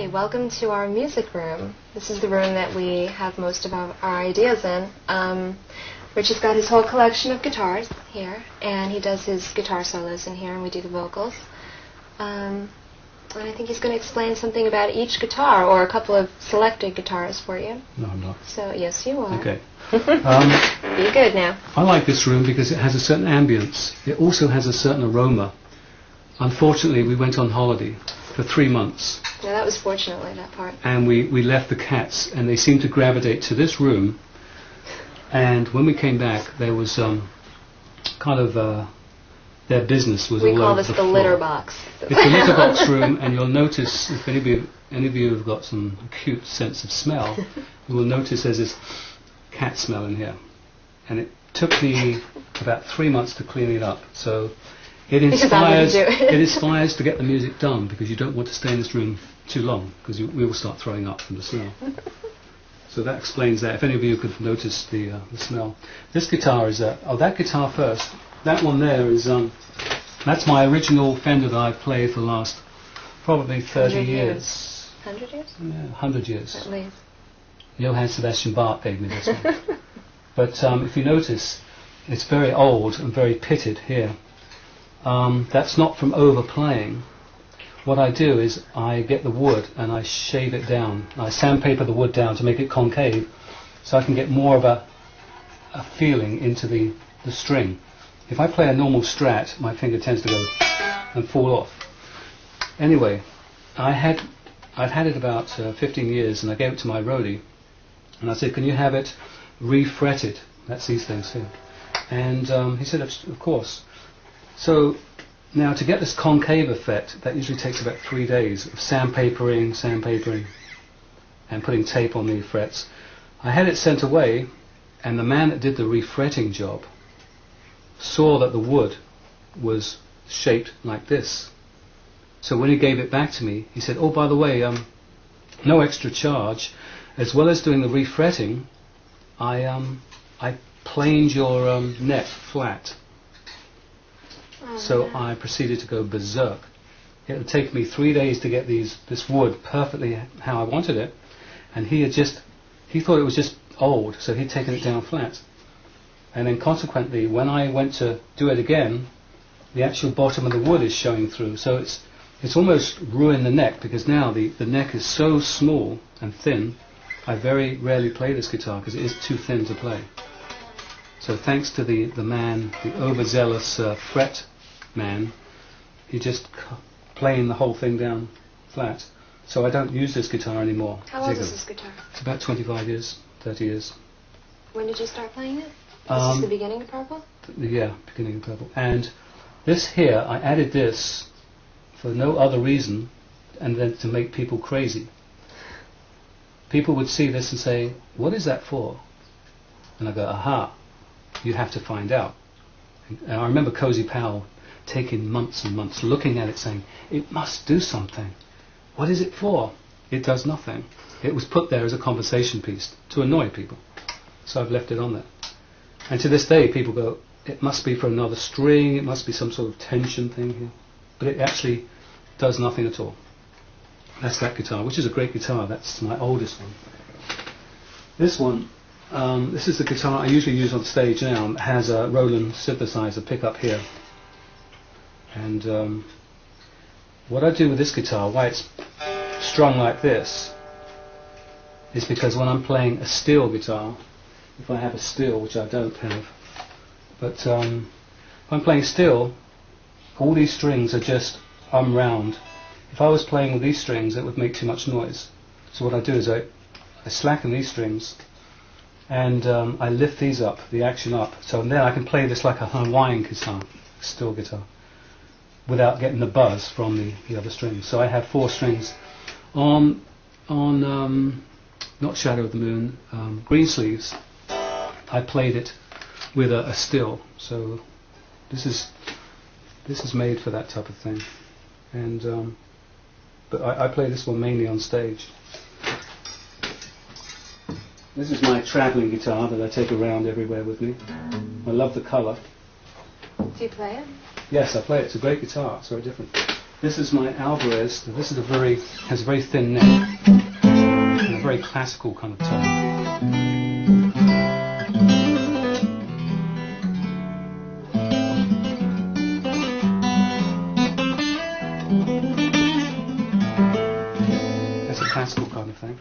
Hi, welcome to our music room. This is the room that we have most of our ideas in. Richie's got his whole collection of guitars here, and he does his guitar solos in here, and we do the vocals. And I think he's going to explain something about each guitar, or a couple of selected guitars for you. No, I'm not. So, yes, you are. Okay. Be good now. I like this room because it has a certain ambience. It also has a certain aroma. Unfortunately, we went on holiday for 3 months. Yeah, that was fortunately that part. And we left the cats, and they seemed to gravitate to this room. And when we came back, there was kind of their business was all over the floor. We call this the litter box. It's a litter box room, and you'll notice, if any of you have got some acute sense of smell, you will notice there's this cat smell in here. And it took me about 3 months to clean it up. So it inspires to get the music done, because you don't want to stay in this room too long, because we will start throwing up from the smell. So that explains that. If any of you could notice the smell. This guitar is that guitar first. That one there is that's my original Fender that I've played for the last probably 30 years. 100 years? Yeah, 100 years. At least. Johann Sebastian Bach gave me this one. But if you notice, it's very old and very pitted here. That's not from overplaying. What I do is I get the wood and I shave it down. I sandpaper the wood down to make it concave, so I can get more of a feeling into the string. If I play a normal Strat, my finger tends to go and fall off. Anyway, I've had it about 15 years, and I gave it to my roadie, and I said, "Can you have it refretted?" That's these things here. And he said, "Of course." So now, to get this concave effect, that usually takes about 3 days of sandpapering, and putting tape on the frets. I had it sent away, and the man that did the refretting job saw that the wood was shaped like this. So when he gave it back to me, he said, "Oh, by the way, no extra charge. As well as doing the refretting, I planed your neck flat." So I proceeded to go berserk. It would take me 3 days to get this wood perfectly how I wanted it, and he thought it was just old, so he'd taken it down flat. And then consequently, when I went to do it again, the actual bottom of the wood is showing through. So it's almost ruined the neck, because now the neck is so small and thin. I very rarely play this guitar because it is too thin to play. So thanks to the man, the overzealous fret man, he just playing the whole thing down flat. So I don't use this guitar anymore. How old is this guitar? It's about 25 years, 30 years. When did you start playing it? This is the beginning of Purple? Yeah, beginning of Purple. And this here, I added this for no other reason, and then to make people crazy. People would see this and say, "What is that for?" And I go, "Aha, you have to find out." And I remember Cozy Powell taking months and months looking at it saying, "It must do something. What is it for?" It does nothing. It was put there as a conversation piece to annoy people. So I've left it on there. And to this day people go, "It must be for another string, it must be some sort of tension thing here." But it actually does nothing at all. That's that guitar, which is a great guitar. That's my oldest one. This one, this is the guitar I usually use on stage now. It has a Roland synthesizer pickup here. And what I do with this guitar, why it's strung like this, is because when I'm playing a steel guitar, if I have a steel, which I don't have, but if I'm playing steel, all these strings are just unwound. If I was playing with these strings, it would make too much noise. So what I do is I slacken these strings, and I lift these up, the action up, so then I can play this like a Hawaiian guitar, steel guitar, without getting the buzz from the other strings. So I have 4 strings. On not Shadow of the Moon, Greensleeves, I played it with a still. So this is made for that type of thing. And but I play this one mainly on stage. This is my travelling guitar that I take around everywhere with me. I love the colour. Do you play it? Yes, I play it. It's a great guitar. It's very different. This is my Alvarez. This is has a very thin neck and a very classical kind of tone. That's a classical kind of thing.